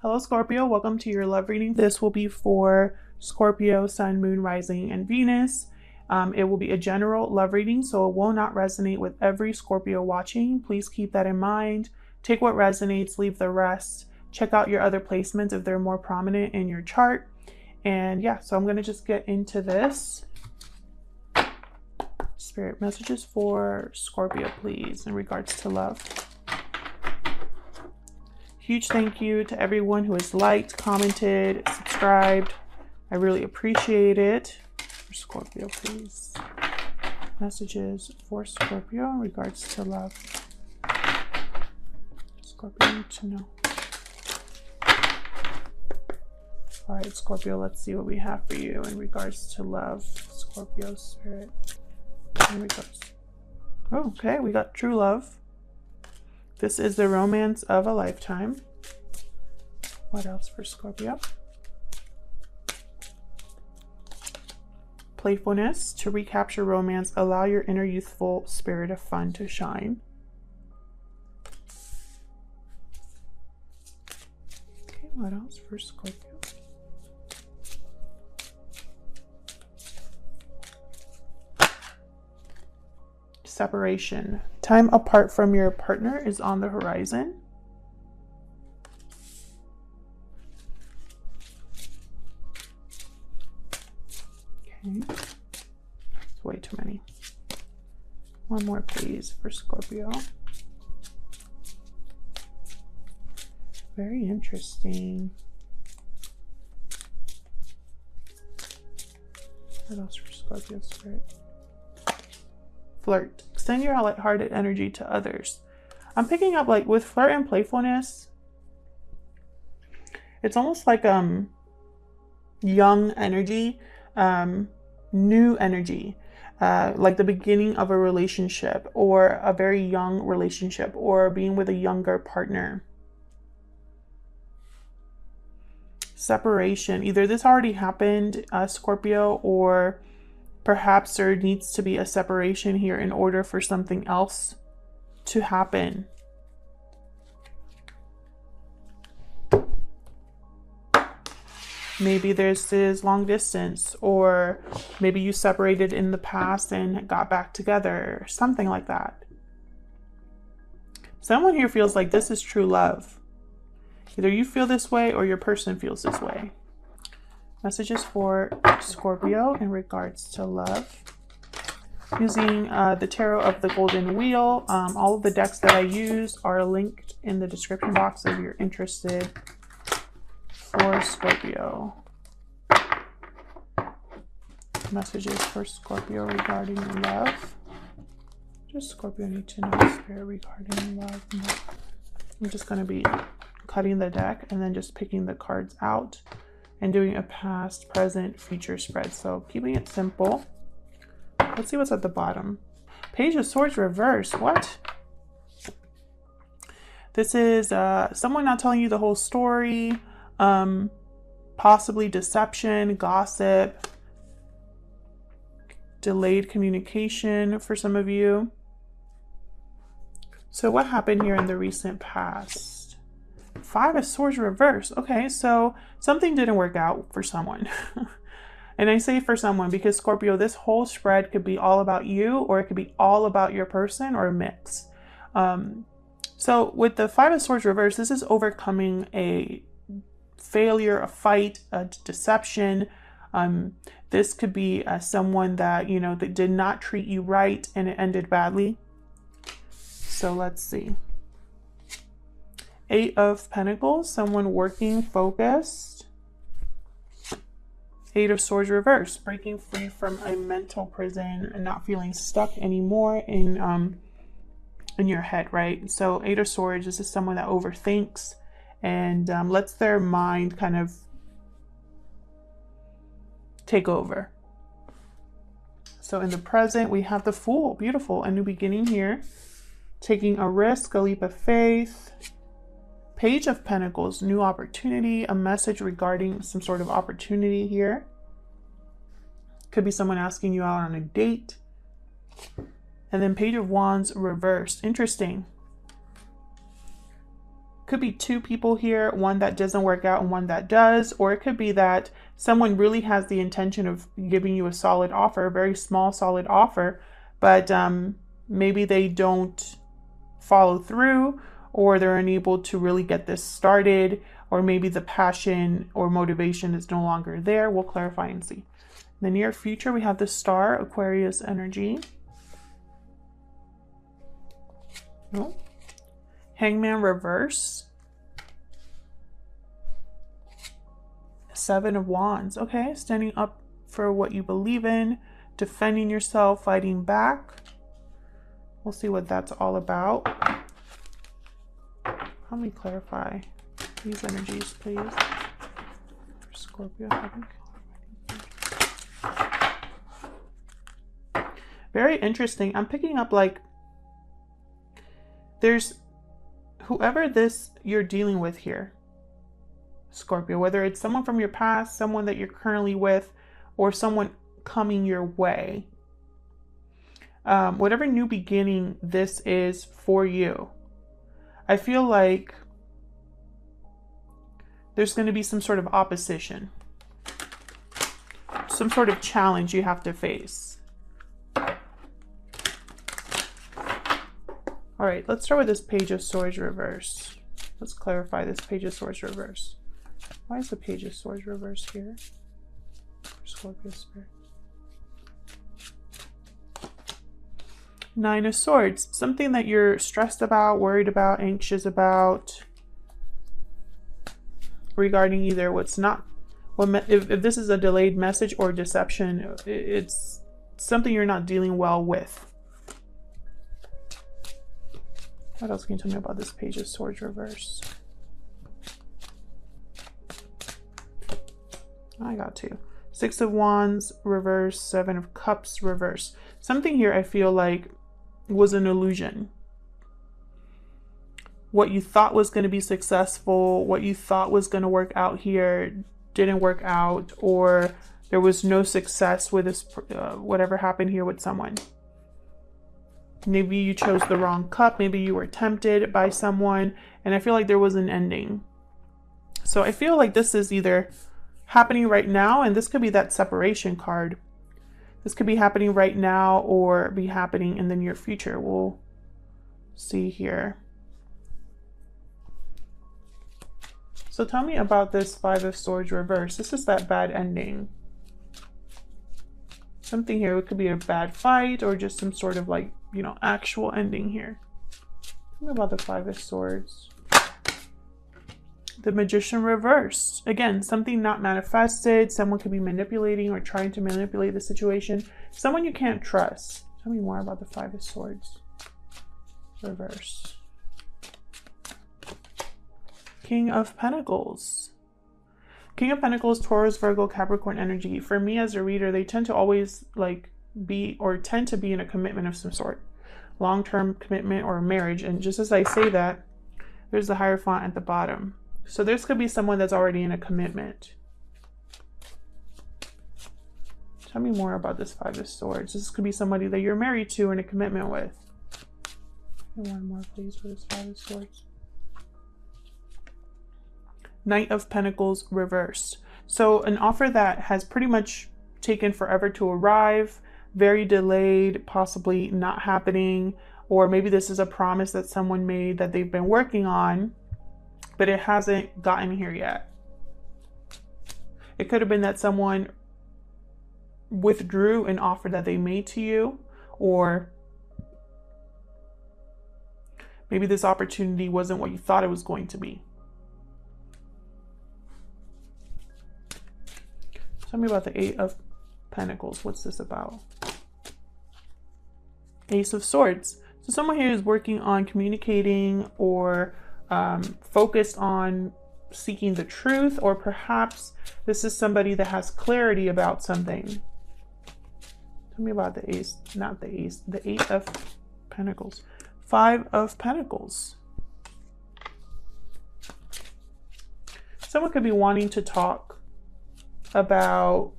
Hello Scorpio, welcome to your love reading. This will be for Scorpio, Sun, Moon, Rising, and Venus. It will be a general love reading, so it will not resonate with every Scorpio watching. Please keep that in mind. Take what resonates, leave the rest. Check out your other placements if they're more prominent in your chart. And yeah, so I'm going to just get into this. Spirit messages for Scorpio, please, in regards to love. Huge thank you to everyone who has liked, commented, subscribed. I really appreciate it. For Scorpio, please. Messages for Scorpio in regards to love. Scorpio need to know. All right, Scorpio, let's see what we have for you in regards to love. Scorpio spirit. In regards. Oh, okay, we got true love. This is the romance of a lifetime. What else for Scorpio? Playfulness. To recapture romance, allow your inner youthful spirit of fun to shine. Okay, what else for Scorpio? Separation. Time apart from your partner is on the horizon. Okay. It's way too many. One more, please, for Scorpio. Very interesting. What else for Scorpio spirit? Flirt. Extend your lighthearted energy to others. I'm picking up, like, with flirt and playfulness, it's almost like young energy, new energy, like the beginning of a relationship or a very young relationship or being with a younger partner. Separation. Either this already happened, Scorpio, or perhaps there needs to be a separation here in order for something else to happen. Maybe this is long distance, or maybe you separated in the past and got back together, something like that. Someone here feels like this is true love. Either you feel this way or your person feels this way. Messages for Scorpio in regards to love. Using the Tarot of the Golden Wheel. All of the decks that I use are linked in the description box if you're interested. For Scorpio. Messages for Scorpio regarding love. Just Scorpio need to know spirit regarding love. I'm just going to be cutting the deck and then just picking the cards out and doing a past, present, future spread. So keeping it simple. Let's see what's at the bottom. Page of Swords reverse. What? This is someone not telling you the whole story. Possibly deception, gossip, delayed communication for some of you. So what happened here in the recent past? Five of Swords reverse. Okay, so something didn't work out for someone. And I say for someone because Scorpio, this whole spread could be all about you, or it could be all about your person, or a mix. So with the Five of Swords reverse, this is overcoming a failure, a fight, a deception. This could be someone that, you know, that did not treat you right and it ended badly. So let's see. Eight of Pentacles, someone working, focused. Eight of Swords reverse, breaking free from a mental prison and not feeling stuck anymore in your head, right? So Eight of Swords, this is someone that overthinks and lets their mind kind of take over. So in the present, we have the Fool. Beautiful. A new beginning here. Taking a risk, a leap of faith. Page of Pentacles, new opportunity, a message regarding some sort of opportunity here. Could be someone asking you out on a date. And then Page of Wands reversed. Interesting. could be two people here, one that doesn't work out and one that does, or it could be that someone really has the intention of giving you a solid offer, a very small solid offer, but maybe they don't follow through, or they're unable to really get this started, or maybe the passion or motivation is no longer there. We'll clarify and see. In the near future, we have the Star, Aquarius energy. Oh. Hangman reverse. Seven of Wands. Okay, standing up for what you believe in, defending yourself, fighting back. We'll see what that's all about. Help me clarify these energies, please. For Scorpio. Very interesting. I'm picking up like there's whoever this you're dealing with here, Scorpio, whether it's someone from your past, someone that you're currently with, or someone coming your way. Whatever new beginning this is for you, I feel like there's going to be some sort of opposition, some sort of challenge you have to face. All right, let's start with this Page of Swords reverse. Let's clarify this Page of Swords reverse. Why is the Page of Swords reverse here for Scorpio Spirit? Nine of Swords, something that you're stressed about, worried about, anxious about, regarding either what's not, if this is a delayed message or deception, it's something you're not dealing well with. What else can you tell me about this Page of Swords reverse? I got two. Six of Wands reverse, Seven of Cups reverse. Something here I feel like was an illusion. What you thought was going to be successful, what you thought was going to work out here didn't work out, or there was no success with this, whatever happened here with someone. Maybe you chose the wrong cup, maybe you were tempted by someone, and I feel like there was an ending. So I feel like this is either happening right now, and this could be that separation card. This could be happening right now or be happening in the near future. We'll see here. So tell me about this Five of Swords reverse. This is that bad ending. Something here, it could be a bad fight or just some sort of like, you know, actual ending here. Tell me about the Five of Swords. The Magician reversed. Again, something not manifested. Someone could be manipulating or trying to manipulate the situation. Someone you can't trust. Tell me more about the Five of Swords reverse. King of Pentacles. King of Pentacles, Taurus, Virgo, Capricorn energy. For me as a reader, they tend to always like be or tend to be in a commitment of some sort. Long-term commitment or marriage. And just as I say that, there's the Hierophant at the bottom. So this could be someone that's already in a commitment. Tell me more about this Five of Swords. This could be somebody that you're married to or in a commitment with. One more please for this Five of Swords. Knight of Pentacles reversed. So an offer that has pretty much taken forever to arrive, very delayed, possibly not happening, or maybe this is a promise that someone made that they've been working on, but it hasn't gotten here yet. It could have been that someone withdrew an offer that they made to you, or maybe this opportunity wasn't what you thought it was going to be. Tell me about the Eight of Pentacles. What's this about? Ace of Swords. So someone here is working on communicating or focused on seeking the truth, or perhaps this is somebody that has clarity about something. Tell me about the Ace, not the Ace, the Eight of Pentacles. Five of Pentacles. Someone could be wanting to talk about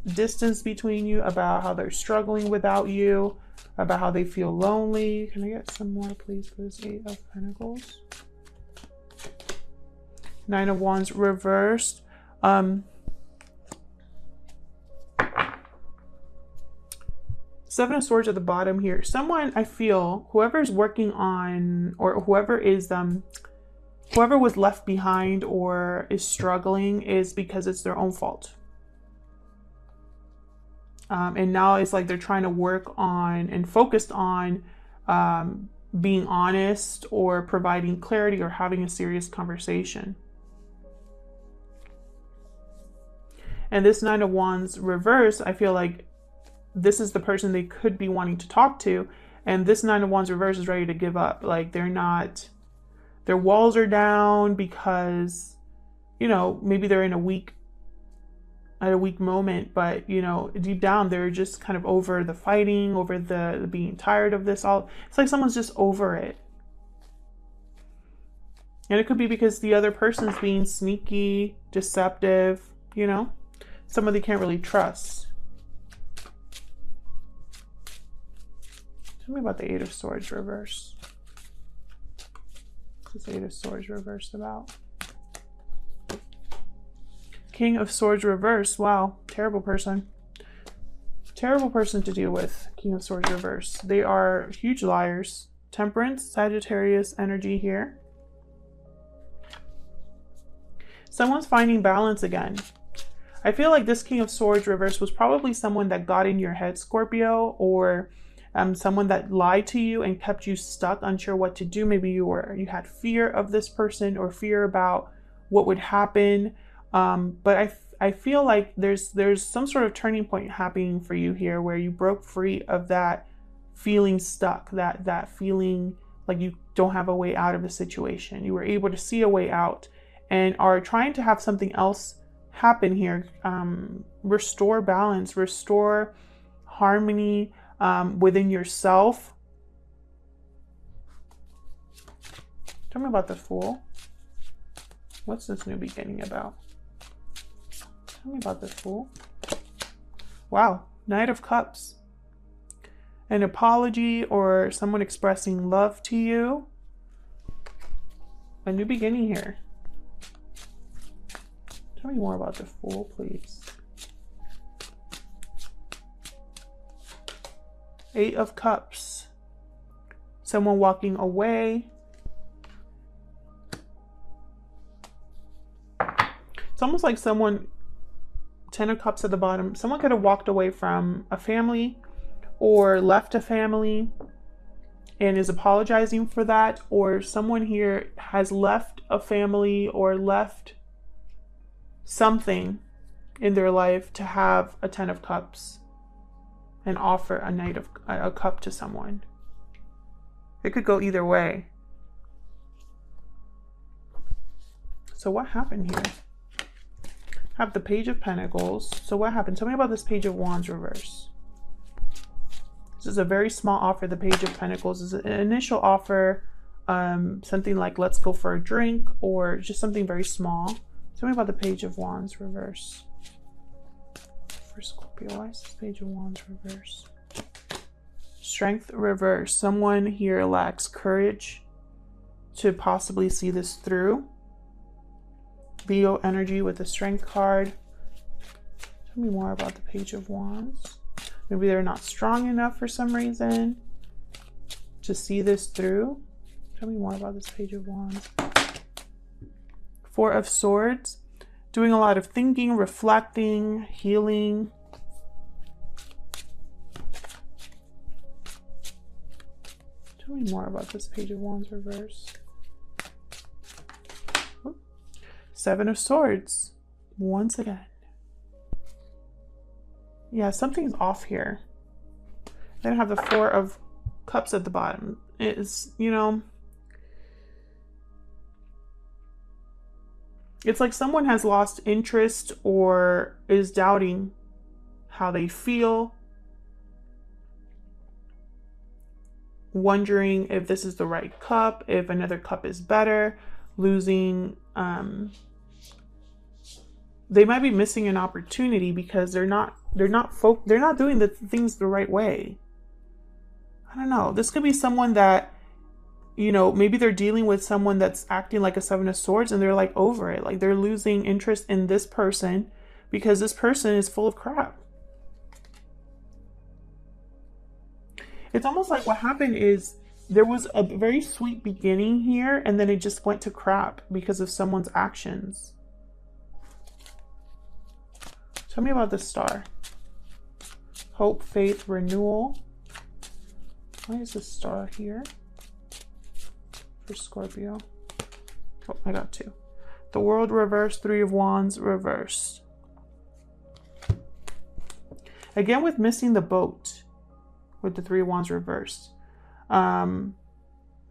distance between you, about how they're struggling without you, about how they feel lonely. Can I get some more, please, for this Eight of Pentacles? Nine of Wands reversed. Seven of Swords at the bottom here. Someone, I feel, whoever's working on, or whoever is, whoever was left behind or is struggling is because it's their own fault. And now it's like they're trying to work on and focused on being honest or providing clarity or having a serious conversation. And this Nine of Wands reverse, I feel like this is the person they could be wanting to talk to. And this Nine of Wands reverse is ready to give up. Like they're not, their walls are down because, you know, maybe they're in a weak moment, but you know, deep down they're just kind of over the fighting, over the being tired of this all. It's like someone's just over it. And it could be because the other person's being sneaky, deceptive, you know, someone they can't really trust. Tell me about the Eight of Swords reverse. What's this Eight of Swords reversed about? King of Swords reverse. Wow, terrible person. Terrible person to deal with. King of Swords reverse. They are huge liars. Temperance, Sagittarius energy here. Someone's finding balance again. I feel like this King of Swords reverse was probably someone that got in your head, Scorpio, or someone that lied to you and kept you stuck, unsure what to do. Maybe you had fear of this person or fear about what would happen. But I feel like there's some sort of turning point happening for you here where you broke free of that feeling stuck, that feeling like you don't have a way out of the situation. You were able to see a way out and are trying to have something else happen here. Restore balance, restore harmony within yourself. Tell me about the Fool. What's this new beginning about? Tell me about the Fool. Wow, Knight of Cups. An apology or someone expressing love to you. A new beginning here. Tell me more about the Fool, please. Eight of Cups. Someone walking away. It's almost like someone, Ten of Cups at the bottom, someone could have walked away from a family or left a family and is apologizing for that, or someone here has left a family or left something in their life to have a Ten of Cups and offer a cup to someone. It could go either way. So what happened here? Have the Page of Pentacles. So what happened? Tell me about this Page of Wands reverse. This is a very small offer. The Page of Pentacles is an initial offer, something like let's go for a drink or just something very small. Tell me about the Page of Wands reverse. For Scorpio, why is this Page of Wands reverse? Strength reverse. Someone here lacks courage to possibly see this through. Leo energy with the Strength card. Tell me more about the Page of Wands. Maybe they're not strong enough for some reason to see this through. Tell me more about this Page of Wands. Four of Swords. Doing a lot of thinking, reflecting, healing. Tell me more about this Page of Wands reverse. Seven of Swords. Once again. Yeah, something's off here. Then I have the Four of Cups at the bottom. It's, you know, it's like someone has lost interest or is doubting how they feel, wondering if this is the right cup, if another cup is better, losing, they might be missing an opportunity because they're not doing the things the right way. I don't know. This could be someone that you know, maybe they're dealing with someone that's acting like a Seven of Swords and they're like over it. Like they're losing interest in this person because this person is full of crap. It's almost like what happened is there was a very sweet beginning here and then it just went to crap because of someone's actions. Tell me about the star. Hope, faith, renewal. Why is the star here for Scorpio? Oh, I got two. The World reversed, Three of Wands reversed. Again with missing the boat with the Three of Wands reversed.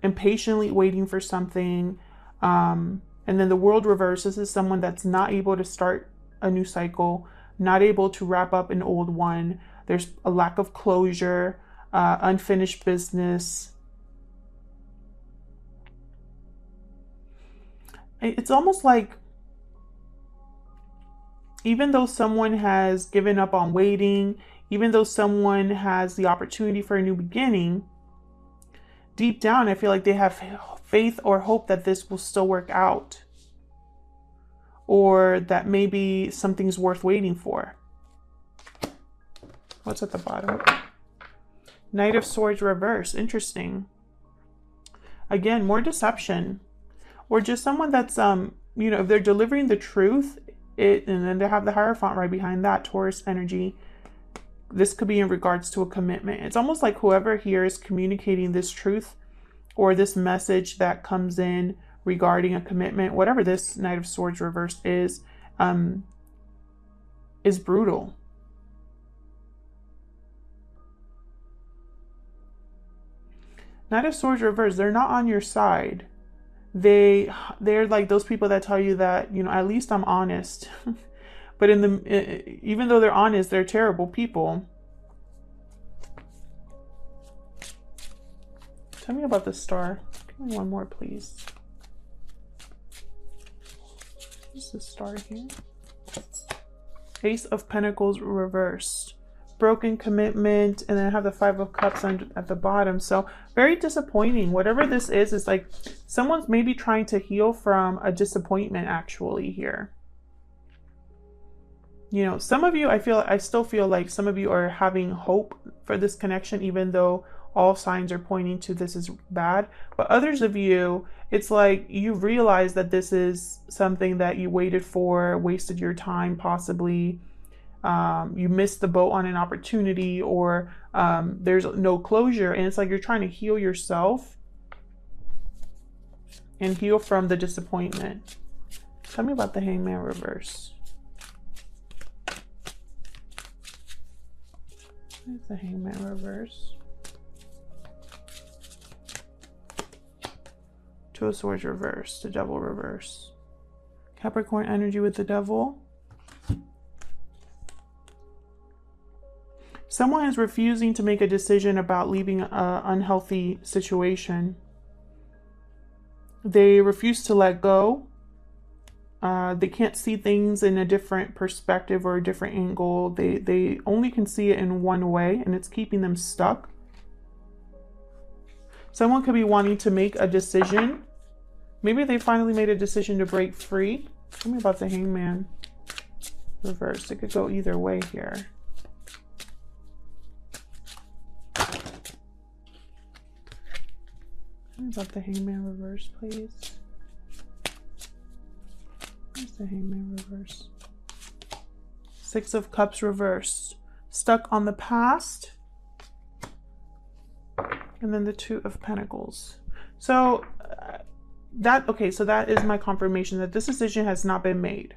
Impatiently waiting for something. And then the World reversed. This is someone that's not able to start a new cycle, not able to wrap up an old one. There's a lack of closure, unfinished business. It's almost like even though someone has given up on waiting, even though someone has the opportunity for a new beginning, deep down, I feel like they have faith or hope that this will still work out, or that maybe something's worth waiting for. What's at the bottom? Knight of Swords reverse. Interesting. Again, more deception. Or just someone that's, you know, if they're delivering the truth, and then they have the Hierophant right behind that, Taurus energy. This could be in regards to a commitment. It's almost like whoever here is communicating this truth or this message that comes in regarding a commitment, whatever this Knight of Swords reverse is brutal. Knight of Swords reverse, they're not on your side. They're like those people that tell you that, you know, at least I'm honest. But even though they're honest, they're terrible people. Tell me about the star. Give me one more, please. What's the star here? Ace of Pentacles reversed. Broken commitment, and then I have the Five of Cups at the bottom. So very disappointing. Whatever this is like someone's maybe trying to heal from a disappointment actually here. You know, some of you, I still feel like some of you are having hope for this connection, even though all signs are pointing to this is bad. But others of you, it's like you realize that this is something that you waited for, wasted your time possibly. You missed the boat on an opportunity, or there's no closure, and it's like you're trying to heal yourself and heal from the disappointment. Tell me about the Hangman reverse. There's the Hangman reverse. Two of Swords reverse. The Devil reverse. Capricorn energy with the Devil. Someone is refusing to make a decision about leaving an unhealthy situation. They refuse to let go. They can't see things in a different perspective or a different angle. They only can see it in one way, and it's keeping them stuck. Someone could be wanting to make a decision. Maybe they finally made a decision to break free. Tell me about the Hangman reverse. It could go either way here. Tell me about the Hangman reverse, please. Where's the Hangman reverse? Six of Cups reversed. Stuck on the past. And then the Two of Pentacles. So so that is my confirmation that this decision has not been made.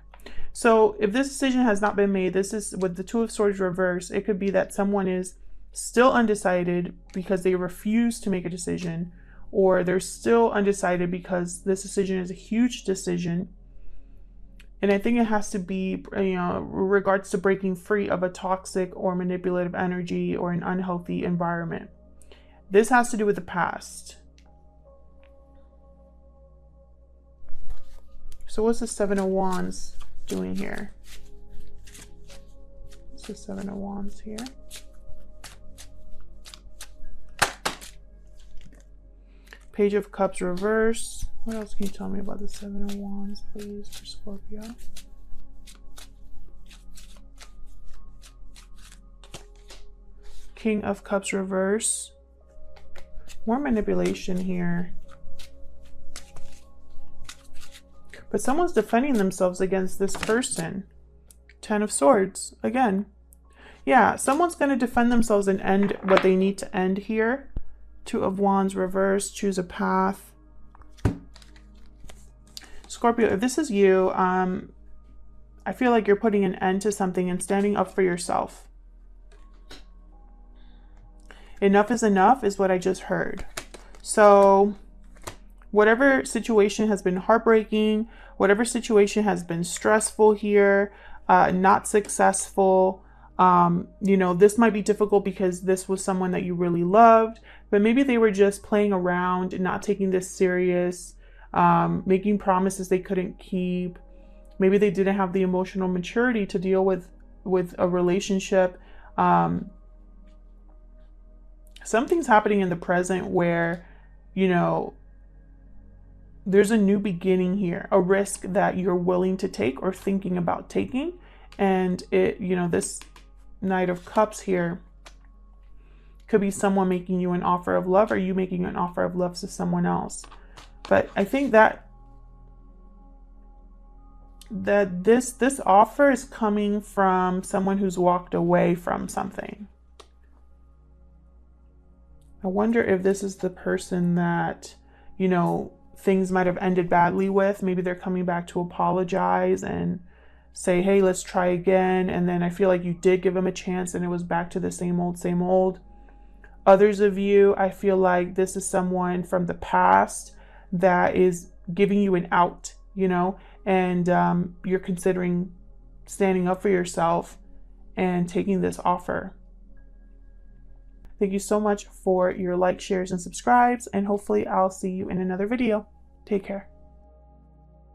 So if this decision has not been made, this is with the Two of Swords reverse. It could be that someone is still undecided because they refuse to make a decision, or they're still undecided because this decision is a huge decision. And I think it has to be, you know, regards to breaking free of a toxic or manipulative energy or an unhealthy environment. This has to do with the past. So what's the Seven of Wands doing here? What's the Seven of Wands here? Page of Cups reverse. What else can you tell me about the Seven of Wands, please, for Scorpio? King of Cups reverse. More manipulation here. But someone's defending themselves against this person. Ten of Swords, again. Yeah, someone's going to defend themselves and end what they need to end here. Two of Wands reverse, choose a path. Scorpio, if this is you, I feel like you're putting an end to something and standing up for yourself. Enough is what I just heard. So whatever situation has been heartbreaking, whatever situation has been stressful here, not successful, you know, this might be difficult because this was someone that you really loved, but maybe they were just playing around and not taking this serious, making promises they couldn't keep. Maybe they didn't have the emotional maturity to deal with a relationship. Something's happening in the present where, you know, there's a new beginning here, a risk that you're willing to take or thinking about taking. And it, you know, this Knight of Cups here could be someone making you an offer of love, or you making an offer of love to someone else. But I think that this offer is coming from someone who's walked away from something. I wonder if this is the person that, you know, things might have ended badly with. Maybe they're coming back to apologize and say, hey, let's try again. And then I feel like you did give them a chance and it was back to the same old, same old. Others of you, I feel like this is someone from the past that is giving you an out, you know, and you're considering standing up for yourself and taking this offer. Thank you so much for your likes, shares, and subscribes, and hopefully I'll see you in another video. Take care.